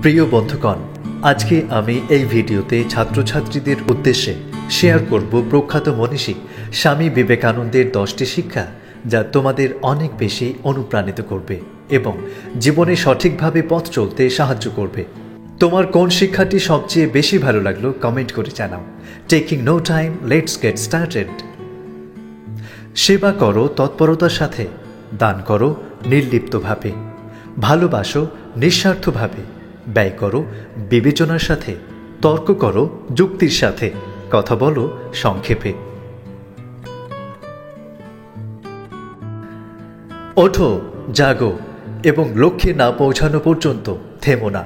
প্রিয় বন্ধুগণ, আজকে আমি এই ভিডিওতে ছাত্রছাত্রীদের উদ্দেশ্যে শেয়ার করব প্রখ্যাত মনীষী স্বামী বিবেকানন্দের 10টি শিক্ষা, যা তোমাদের অনেক বেশি অনুপ্রাণিত করবে এবং জীবনে সঠিকভাবে পথ চলতে সাহায্য করবে। তোমার কোন শিক্ষাটি সবচেয়ে বেশি ভালো লাগলো কমেন্ট করে জানাও। Taking no time, let's get started. সেবা করো তৎপরতার সাথে, দান করো নির্লিপ্তভাবে, ভালোবাসো নিঃস্বার্থভাবে, ব্যয় করো বিবেচনার সাথে, তর্ক করো যুক্তির সাথে, কথা বলো সংক্ষেপে। ওঠো, জাগো এবং লক্ষ্যে না পৌঁছানো পর্যন্ত থেমো না।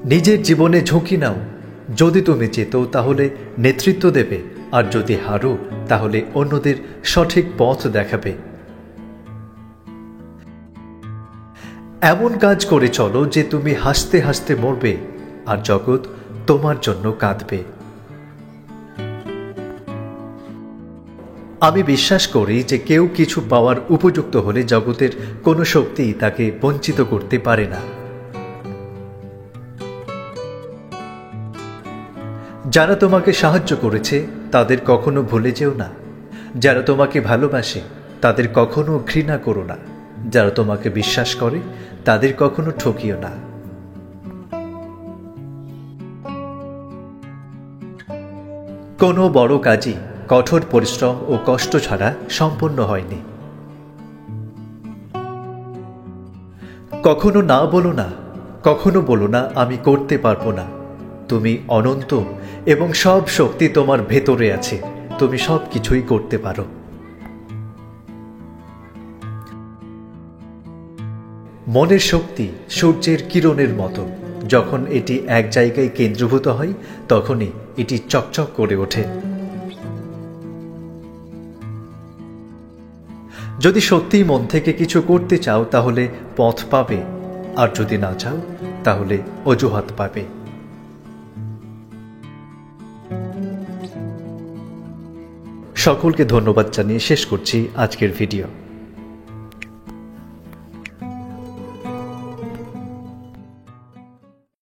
নিজের জীবনে ঝুঁকি নাও। যদি তুমি জেতো তাহলে নেতৃত্ব দেবে, আর যদি হারো তাহলে অন্যদের সঠিক পথ দেখাবে। এমন কাজ করে চলো যে তুমি হাসতে হাসতে মরবে আর জগৎ তোমার জন্য কাঁদবে। আমি বিশ্বাস করি যে কেউ কিছু পাওয়ার উপযুক্ত হলে জগতের কোনো শক্তি তাকে বঞ্চিত করতে পারে না। যারা তোমাকে সাহায্য করেছে তাদের কখনো ভুলে যেও না। যারা তোমাকে ভালোবাসে তাদের কখনো ঘৃণা করো না। যারা তোমাকে বিশ্বাস করে তাদের কখনো ঠকিও না। কোনো বড় কাজই কঠোর পরিশ্রম ও কষ্ট ছাড়া সম্পন্ন হয়নি। কখনো না বলো না, কখনো বলো না আমি করতে পারবো না। তুমি অনন্ত এবং সব শক্তি তোমার ভেতরে আছে। তুমি সব কিছুই করতে পারো। মনের শক্তি সূর্যের কিরণের মতো। যখন এটি এক জায়গায় কেন্দ্রীভূত হয় তখনই এটি চকচক করে ওঠে। যদি সত্যিই মন থেকে কিছু করতে চাও তাহলে পথ পাবে, আর যদি না চাও তাহলে অজুহাত পাবে। সকলকে ধন্যবাদ জানিয়ে শেষ করছি আজকের ভিডিও।